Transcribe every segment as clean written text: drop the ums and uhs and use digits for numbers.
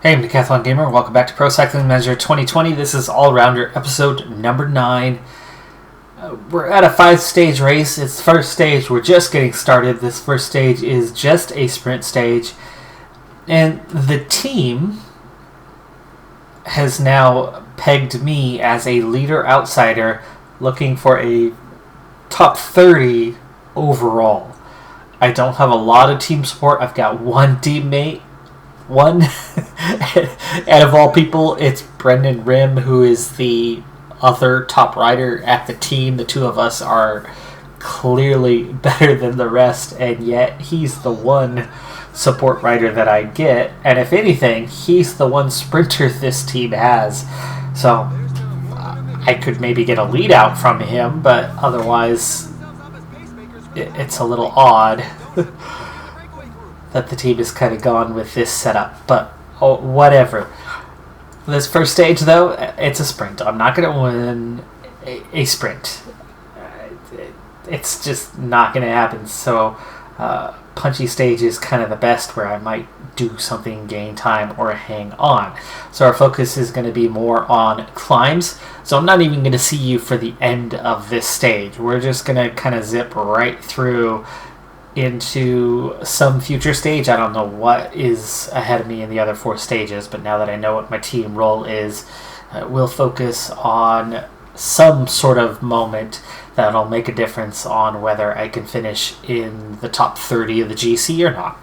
Hey, I'm Decathlon Gamer. Welcome back to Pro Cycling Manager 2020. This is All-Rounder episode number 9. We're at a 5-stage race. It's the first stage. We're just getting started. This first stage is just a sprint stage. And the team has now pegged me as a leader outsider looking for a top 30 overall. I don't have a lot of team support. I've got one teammate. And of all people, it's Brendan Rim, who is the other top rider at the team. The two of us are clearly better than the rest, and yet he's the one support rider that I get. And if anything, he's the one sprinter this team has. So I could maybe get a lead out from him, but otherwise it's a little odd that the team has kind of gone with this setup, but whatever. This first stage, though, it's a sprint. I'm not going to win a sprint. It's just not going to happen. So punchy stage is kind of the best, where I might do something, gain time, or hang on. So our focus is going to be more on climbs. So I'm not even going to see you for the end of this stage. We're just going to kind of zip right through into some future stage. I don't know what is ahead of me in the other 4 stages, but now that I know what my team role is, we'll focus on some sort of moment that'll make a difference on whether I can finish in the top 30 of the GC or not.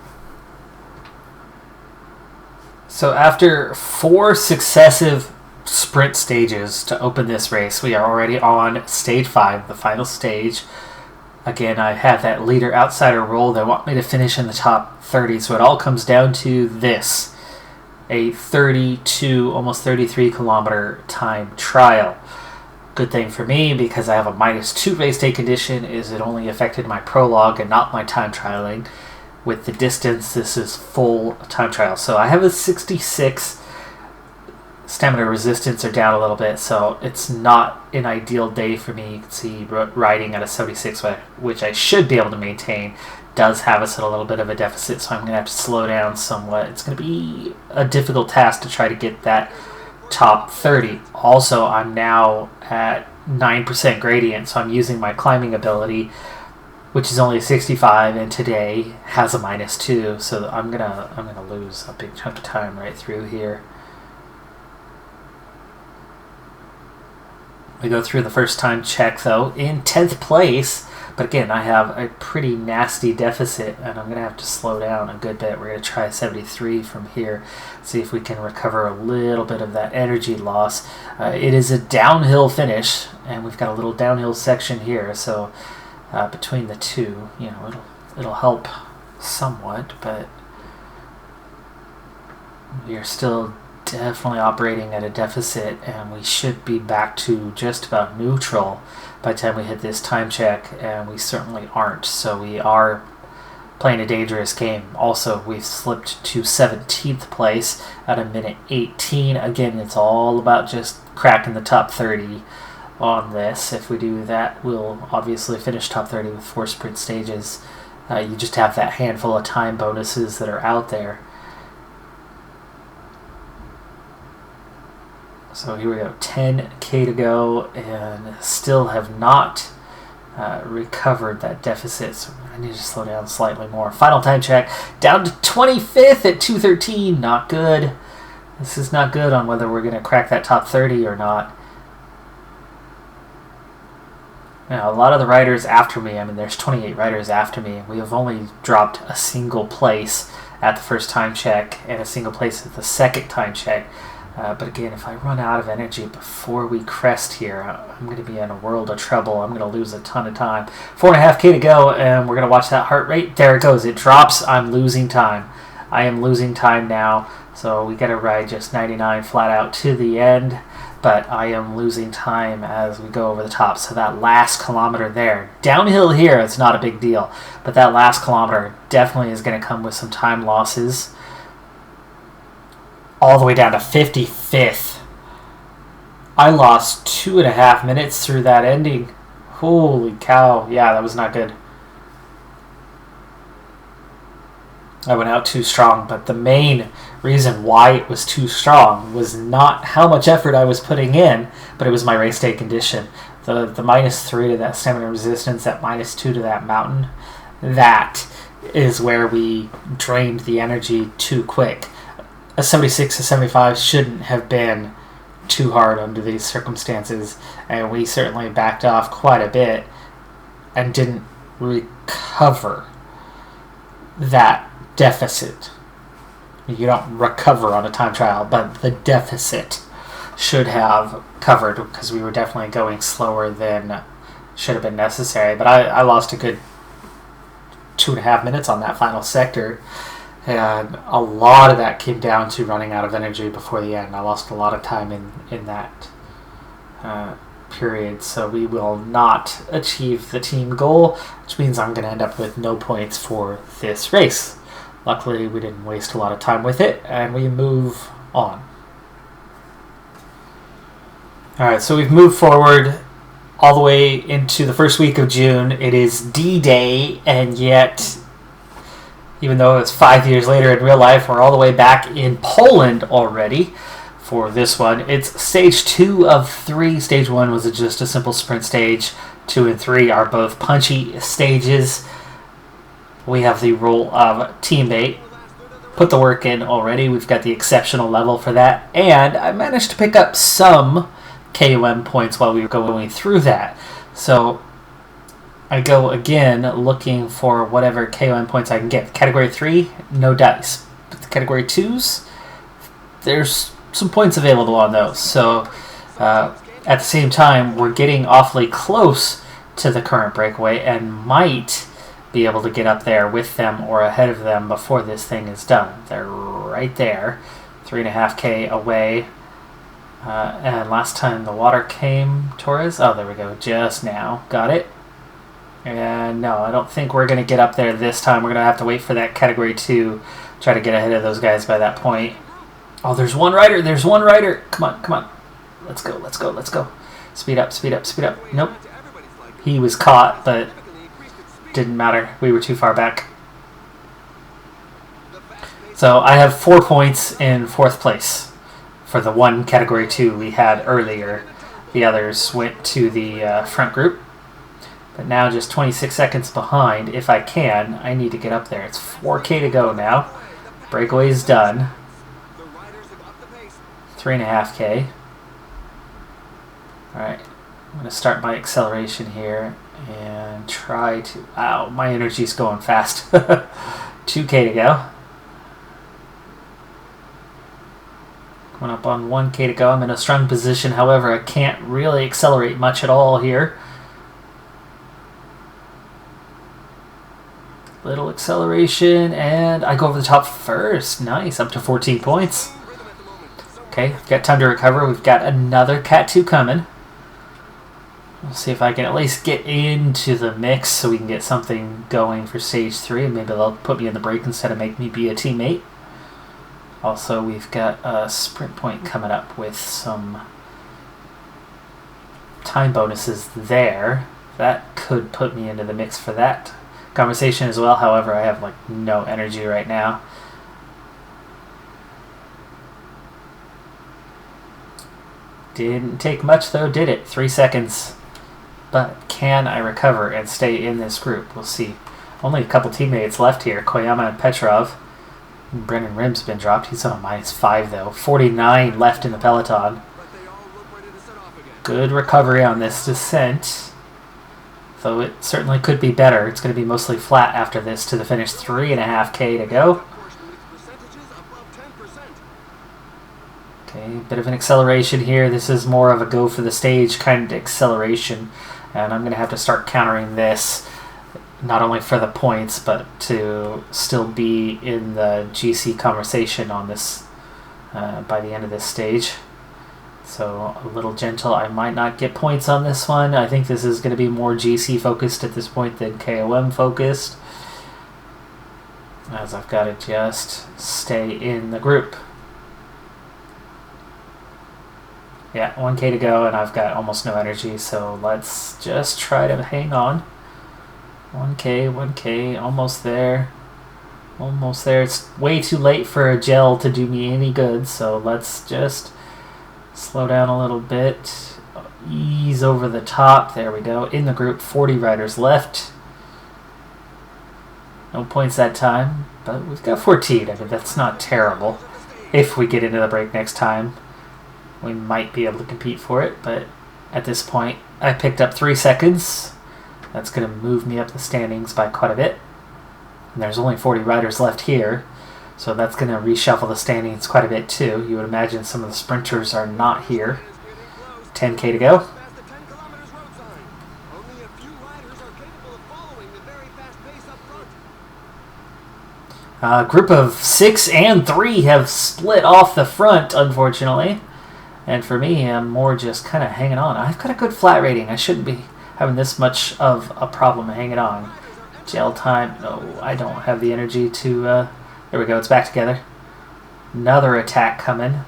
So after 4 successive sprint stages to open this race, we are already on stage 5, the final stage. Again, I have that leader outsider role. They want me to finish in the top 30, so it all comes down to this: a 32, almost 33 kilometer time trial. Good thing for me, because I have a -2 race day condition, is it only affected my prologue and not my time trialing. With the distance, this is full time trial. So I have a 66. Stamina resistance are down a little bit, so it's not an ideal day for me. You can see riding at a 76, which I should be able to maintain, does have us at a little bit of a deficit, so I'm going to have to slow down somewhat. It's going to be a difficult task to try to get that top 30. Also, I'm now at 9% gradient, so I'm using my climbing ability, which is only a 65, and today has a -2, so I'm gonna lose a big chunk of time right through here. We go through the first time check, though, in 10th place. But again, I have a pretty nasty deficit, and I'm going to have to slow down a good bit. We're going to try 73 from here, see if we can recover a little bit of that energy loss. It is a downhill finish, and we've got a little downhill section here. So between the two, it'll help somewhat, but we are still definitely operating at a deficit, and we should be back to just about neutral by the time we hit this time check, and we certainly aren't. So we are playing a dangerous game. Also, we've slipped to 17th place at a minute 18. Again, it's all about just cracking the top 30 on this. If we do that, we'll obviously finish top 30 with 4 sprint stages. You just have that handful of time bonuses that are out there. So here we go, 10K to go, and still have not recovered that deficit, so I need to slow down slightly more. Final time check, down to 25th at 2:13, not good. This is not good on whether we're going to crack that top 30 or not. Now, a lot of the riders after me, there's 28 riders after me. We have only dropped a single place at the first time check and a single place at the second time check. But again, if I run out of energy before we crest here, I'm going to be in a world of trouble. I'm going to lose a ton of time. 4.5K to go, and we're going to watch that heart rate. There it goes. It drops. I'm losing time. I am losing time now. So we got to ride just 99 flat out to the end. But I am losing time as we go over the top. So that last kilometer there, downhill here, it's not a big deal. But that last kilometer definitely is going to come with some time losses. All the way down to 55th. I lost 2.5 minutes through that ending. Holy cow. Yeah, that was not good. I went out too strong, but the main reason why it was too strong was not how much effort I was putting in, but it was my race day condition. The -3 to that stamina resistance, that -2 to that mountain, that is where we drained the energy too quick. A 76 to 75 shouldn't have been too hard under these circumstances, and we certainly backed off quite a bit and didn't recover that deficit. You don't recover on a time trial, but the deficit should have covered, because we were definitely going slower than should have been necessary. But I lost a good 2.5 minutes on that final sector, and a lot of that came down to running out of energy before the end. I lost a lot of time in that period, so we will not achieve the team goal, which means I'm going to end up with no points for this race. Luckily, we didn't waste a lot of time with it, and we move on. Alright, so we've moved forward all the way into the first week of June. It is D-Day, and yet, even though it's 5 years later in real life, we're all the way back in Poland already for this one. It's stage 2 of 3. Stage 1 was just a simple sprint stage. 2 and 3 are both punchy stages. We have the role of teammate. Put the work in already. We've got the exceptional level for that. And I managed to pick up some KOM points while we were going through that. So I go again looking for whatever KOM points I can get. Category 3, no dice. But the Category 2s, there's some points available on those. So at the same time, we're getting awfully close to the current breakaway and might be able to get up there with them or ahead of them before this thing is done. They're right there, 3.5K away. And last time the water came, Torres, oh, there we go, just now. Got it. And no, I don't think we're going to get up there this time. We're going to have to wait for that Category 2, try to get ahead of those guys by that point. Oh, there's one rider. There's one rider. Come on, come on. Let's go, let's go, let's go. Speed up, speed up, speed up. Nope. He was caught, but didn't matter. We were too far back. So I have 4 points in 4th place for the one Category 2 we had earlier. The others went to the front group. But now just 26 seconds behind. If I can, I need to get up there. It's 4K to go now. Breakaway's done. 3.5K. Alright, I'm going to start my acceleration here and try to... Ow, my energy's going fast. 2K to go. Coming up on 1K to go. I'm in a strong position, however, I can't really accelerate much at all here. Little acceleration, and I go over the top first. Nice, up to 14 points. Okay, we've got time to recover. We've got another Cat 2 coming. We'll see if I can at least get into the mix so we can get something going for stage 3. Maybe they'll put me in the break instead of make me be a teammate. Also, we've got a sprint point coming up with some time bonuses there. That could put me into the mix for that conversation as well. However, I have like no energy right now. Didn't take much though, did it? 3 seconds. But can I recover and stay in this group? We'll see. Only a couple teammates left here. Koyama and Petrov. Brendan Rim's been dropped. He's on a -5 though. 49 left in the peloton. Good recovery on this descent. Though it certainly could be better. It's going to be mostly flat after this to the finish. 3.5K to go. Okay, bit of an acceleration here. This is more of a go for the stage kind of acceleration. And I'm going to have to start countering this, not only for the points, but to still be in the GC conversation on this by the end of this stage. So a little gentle. I might not get points on this one. I think this is going to be more GC focused at this point than KOM focused, as I've got to just stay in the group. Yeah, 1K to go, and I've got almost no energy, so let's just try to hang on. 1K, almost there. Almost there. It's way too late for a gel to do me any good, so let's just slow down a little bit. Ease over the top. There we go. In the group, 40 riders left. No points that time, but we've got 14. I mean, that's not terrible. If we get into the break next time, we might be able to compete for it, but at this point, I picked up 3 seconds. That's going to move me up the standings by quite a bit. And there's only 40 riders left here, so that's going to reshuffle the standings quite a bit too. You would imagine some of the sprinters are not here. 10K to go. A group of 6 and 3 have split off the front, unfortunately. And for me, I'm more just kind of hanging on. I've got a good flat rating. I shouldn't be having this much of a problem hanging on. Gel time. No, I don't have the energy to... there we go. It's back together. Another attack coming.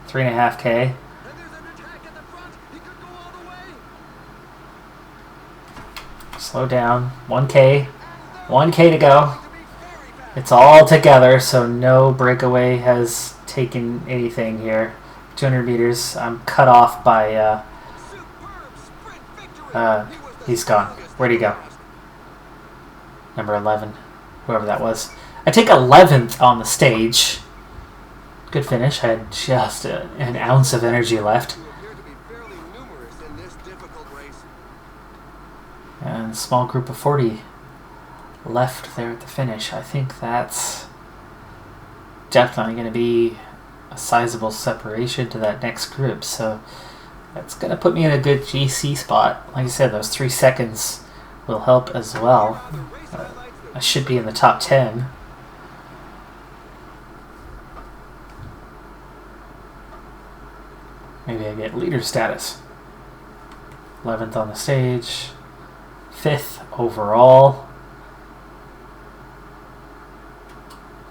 3.5K. Slow down. 1K. 1K to go. It's all together, so no breakaway has taken anything here. 200 meters. I'm cut off by... he's gone. Where'd he go? Number 11. Whoever that was. I take 11th on the stage. Good finish. I had just an ounce of energy left. And a small group of 40 left there at the finish. I think that's definitely going to be a sizable separation to that next group. So that's going to put me in a good GC spot. Like I said, those 3 seconds will help as well. I should be in the top 10. Maybe I get leader status. 11th on the stage. 5th overall.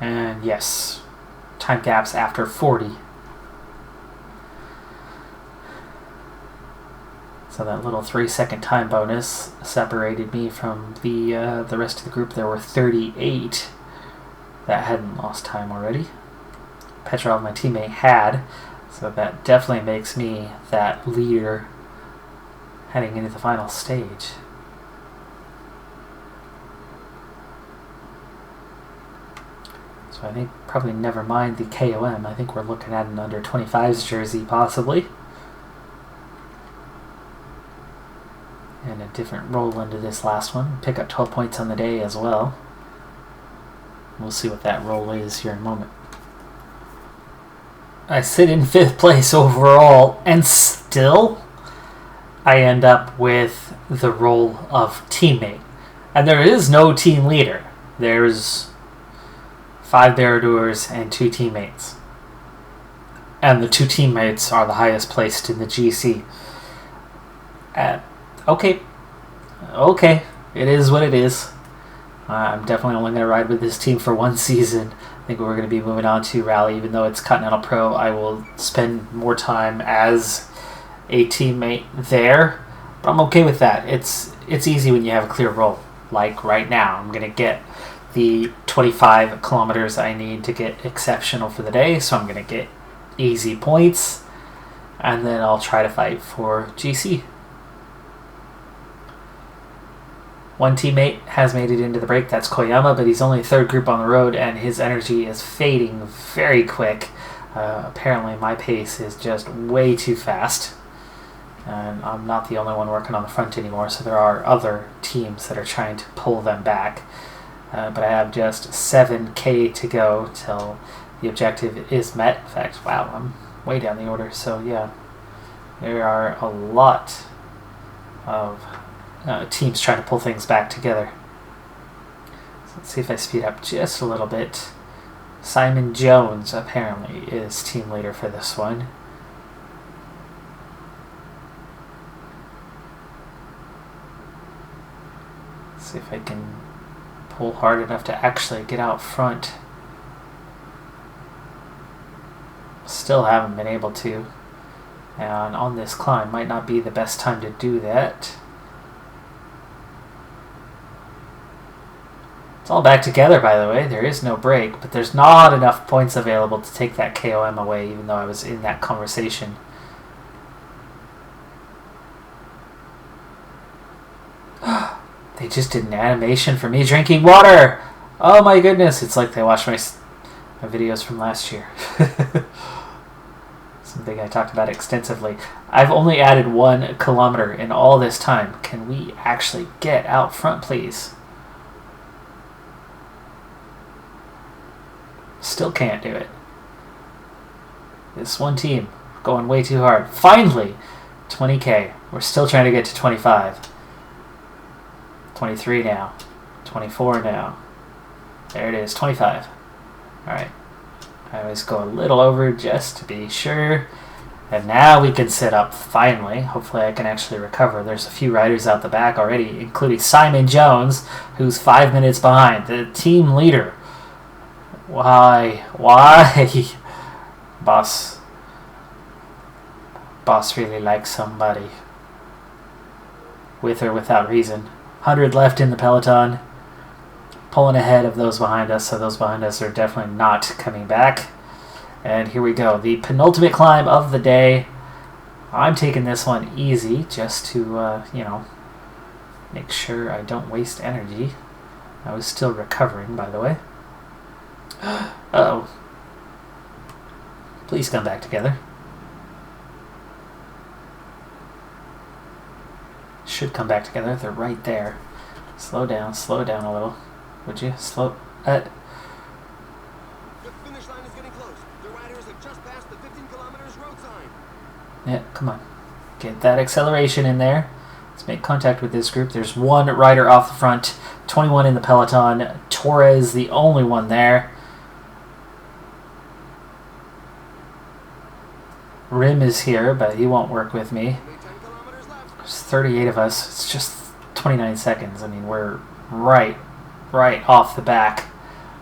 And yes, time gaps after 40. So that little 3-second time bonus separated me from the rest of the group. There were 38 that hadn't lost time already. Petrov, my teammate, had. So that definitely makes me that leader heading into the final stage. So I think probably never mind the KOM. I think we're looking at an under 25s jersey possibly. And a different roll into this last one. Pick up 12 points on the day as well. We'll see what that roll is here in a moment. I sit in 5th place overall, and still I end up with the role of teammate. And there is no team leader. There's 5 Barradors and 2 teammates. And the 2 teammates are the highest placed in the GC. Okay, it is what it is. I'm definitely only going to ride with this team for 1 season. I think we're going to be moving on to Rally. Even though it's Continental Pro, I will spend more time as a teammate there. But I'm okay with that. It's easy when you have a clear role. Like right now, I'm going to get the 25 kilometers I need to get exceptional for the day. So I'm going to get easy points. And then I'll try to fight for GC. 1 teammate has made it into the break, that's Koyama, but he's only 3rd group on the road and his energy is fading very quick. Apparently my pace is just way too fast. And I'm not the only one working on the front anymore, so there are other teams that are trying to pull them back. But I have just 7K to go till the objective is met. In fact, wow, I'm way down the order, so yeah. There are a lot of teams trying to pull things back together. So let's see if I speed up just a little bit. Simon Jones apparently is team leader for this one. Let's see if I can pull hard enough to actually get out front. Still haven't been able to. And on this climb might not be the best time to do that. It's all back together, by the way. There is no break, but there's not enough points available to take that KOM away, even though I was in that conversation. They just did an animation for me drinking water! Oh my goodness, it's like they watched my videos from last year. Something I talked about extensively. I've only added 1 kilometer in all this time. Can we actually get out front, please? Still can't do it. This one team going way too hard. Finally, 20K. We're still trying to get to 25. 23 now. 24 now. There it is, 25. Alright. I always go a little over just to be sure. And now we can sit up, finally. Hopefully I can actually recover. There's a few riders out the back already, including Simon Jones, who's 5 minutes behind. The team leader. Why? Why? Boss really likes somebody. With or without reason. 100 left in the peloton. Pulling ahead of those behind us, so those behind us are definitely not coming back. And here we go. The penultimate climb of the day. I'm taking this one easy just to, make sure I don't waste energy. I was still recovering, by the way. Uh-oh. Please come back together. Should come back together. They're right there. Slow down a little. Would you? Slow. The finish line is getting close. The riders have just passed the 15 kilometers road sign. Yeah, come on. Get that acceleration in there. Let's make contact with this group. There's 1 rider off the front. 21 in the peloton. Torres, the only one there. Rim is here, but he won't work with me. There's 38 of us. It's just 29 seconds. I mean, we're right off the back.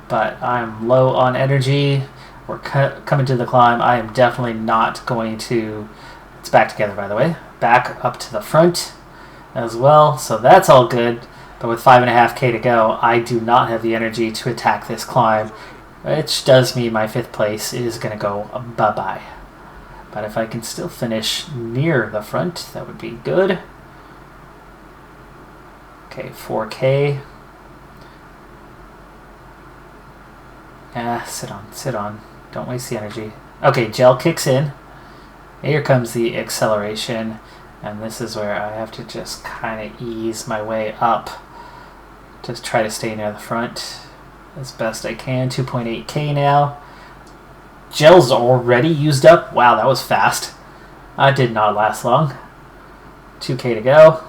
But I'm low on energy. We're coming to the climb. I am definitely not going to... It's back together, by the way. Back up to the front as well. So that's all good. But with 5.5K to go, I do not have the energy to attack this climb. Which does mean my 5th place is going to go bye-bye. But if I can still finish near the front, that would be good. Okay, 4K. Sit on. Don't waste the energy. Okay, gel kicks in. Here comes the acceleration. And this is where I have to just kind of ease my way up. Just try to stay near the front as best I can. 2.8K now. Gel's already used up. Wow, that was fast. That did not last long. 2K to go.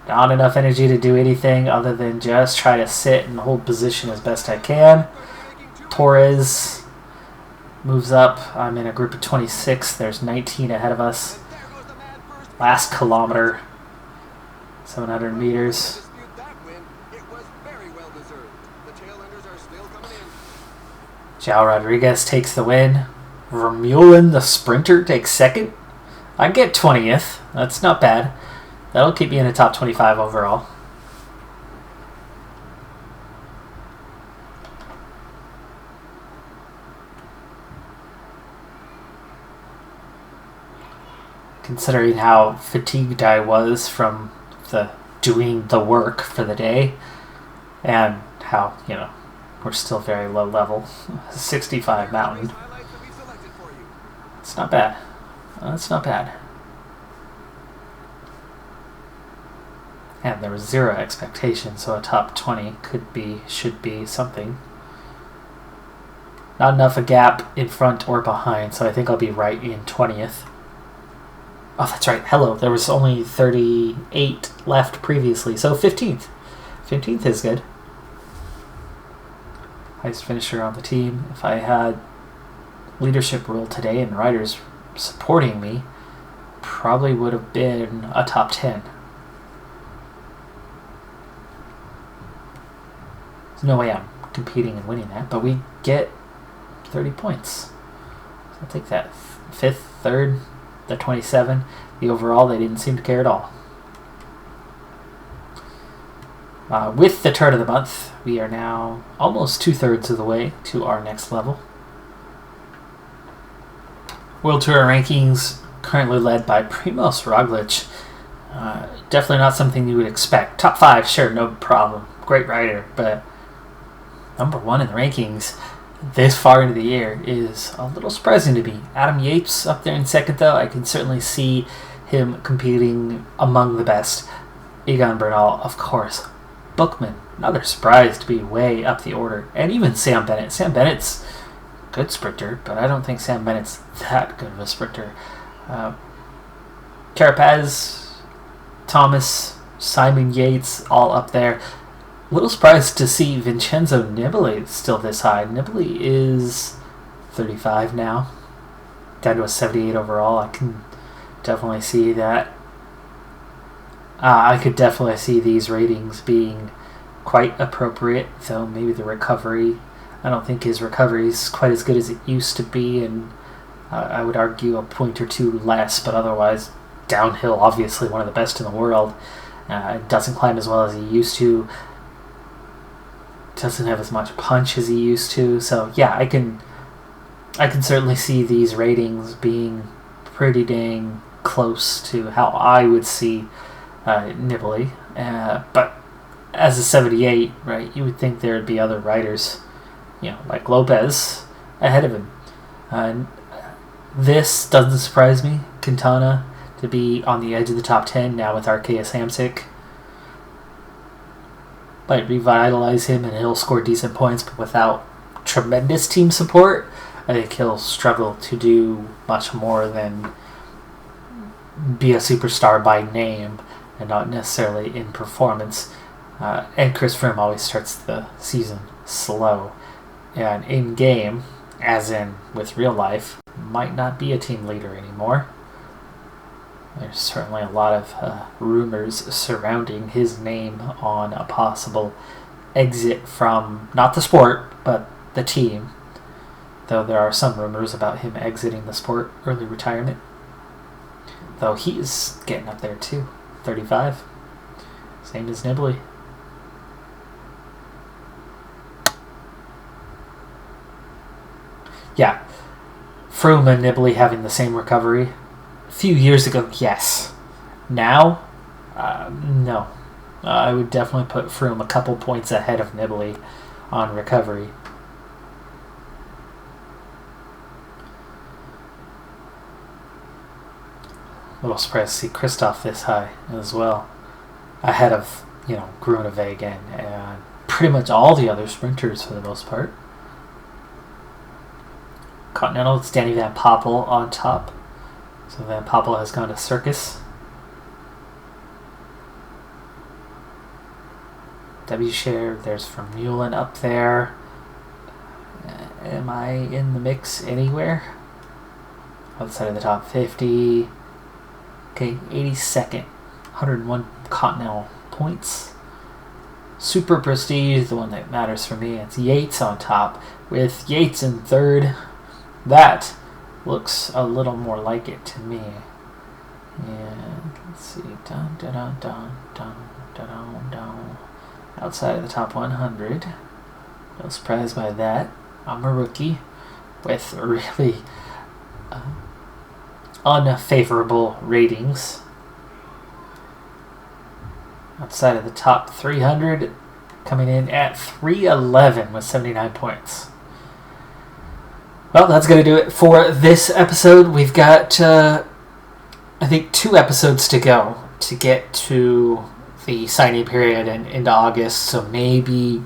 Not enough energy to do anything other than just try to sit and hold position as best I can. Torres moves up. I'm in a group of 26. There's 19 ahead of us. Last kilometer. 700 meters. João Rodriguez takes the win. Vermeulen, the sprinter, takes 2nd. I get 20th. That's not bad. That'll keep me in the top 25 overall. Considering how fatigued I was from doing the work for the day, and how, we're still very low level. 65 mountain. It's not bad. That's not bad. And there was 0 expectation, so a top 20 should be something. Not enough a gap in front or behind, so I think I'll be right in 20th. Oh, that's right. Hello. There was only 38 left previously, so 15th. 15th is good. Highest finisher on the team. If I had leadership role today and riders supporting me, probably would have been a top 10. There's no way I'm competing and winning that, but we get 30 points. So I'll take that. 5th, 3rd, the 27. The overall, they didn't seem to care at all. With the turn of the month, we are now almost 2/3 of the way to our next level. World Tour rankings currently led by Primoz Roglic. Definitely not something you would expect. Top 5, sure, no problem. Great rider, but number 1 in the rankings this far into the year is a little surprising to me. Adam Yates up there in second, though. I can certainly see him competing among the best. Egan Bernal, of course. Bookman, another surprise to be way up the order. And even Sam Bennett. Sam Bennett's a good sprinter, but I don't think Sam Bennett's that good of a sprinter. Carapaz, Thomas, Simon Yates, all up there. A little surprised to see Vincenzo Nibali still this high. Nibali is 35 now, down to a 78 overall. I can definitely see that. I could definitely see these ratings being quite appropriate, though maybe the recovery, I don't think his recovery is quite as good as it used to be, and I would argue a point or two less, but otherwise downhill, obviously one of the best in the world. Doesn't climb as well as he used to, doesn't have as much punch as he used to, so yeah, I can certainly see these ratings being pretty dang close to how I would see Nibali, but as a 78, right, you would think there would be other riders, like Lopez ahead of him. This doesn't surprise me. Quintana to be on the edge of the top 10 now with Arkea Samsic. Might revitalize him and he'll score decent points, but without tremendous team support, I think he'll struggle to do much more than be a superstar by name and not necessarily in performance. And Chris Froome always starts the season slow. And in game, as in with real life, might not be a team leader anymore. There's certainly a lot of rumors surrounding his name on a possible exit from not the sport, but the team. Though there are some rumors about him exiting the sport, early retirement. Though he's getting up there too, 35. Same as Nibali. Yeah, Froome and Nibali having the same recovery. A few years ago, yes. Now, no. I would definitely put Froome a couple points ahead of Nibali on recovery. A little surprised to see Kristoff this high as well, ahead of Groenewegen and pretty much all the other sprinters for the most part. Continental, it's Danny Van Poppel on top. So Van Poppel has gone to Circus. W-Share, there's Vermeulen up there. Am I in the mix anywhere? Outside of the top 50. Okay, 82nd. 101 Continental points. Super Prestige, the one that matters for me. It's Yates on top. With Yates in third, that looks a little more like it to me. And let's see. Dun, dun, dun, dun, dun, dun, dun. Outside of the top 100. No surprise by that. I'm a rookie with really unfavorable ratings. Outside of the top 300, coming in at 311 with 79 points. Well, that's going to do it for this episode. We've got, I think, 2 episodes to go to get to the signing period and into August, so maybe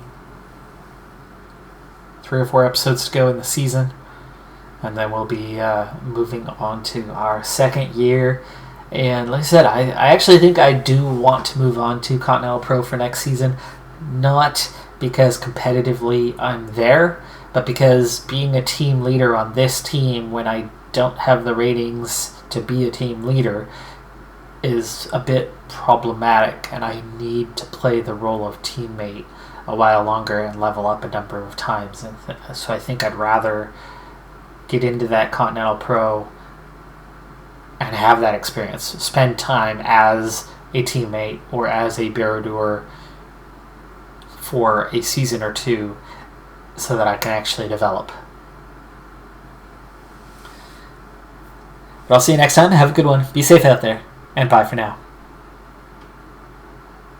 3 or 4 episodes to go in the season. And then we'll be moving on to our second year. And like I said, I actually think I do want to move on to Continental Pro for next season. Not because competitively I'm there, but because being a team leader on this team when I don't have the ratings to be a team leader is a bit problematic, and I need to play the role of teammate a while longer and level up a number of times. And so I think I'd rather get into that Continental Pro and have that experience. Spend time as a teammate or as a bureau doer for a season or two so that I can actually develop. But I'll see you next time. Have a good one. Be safe out there. And bye for now.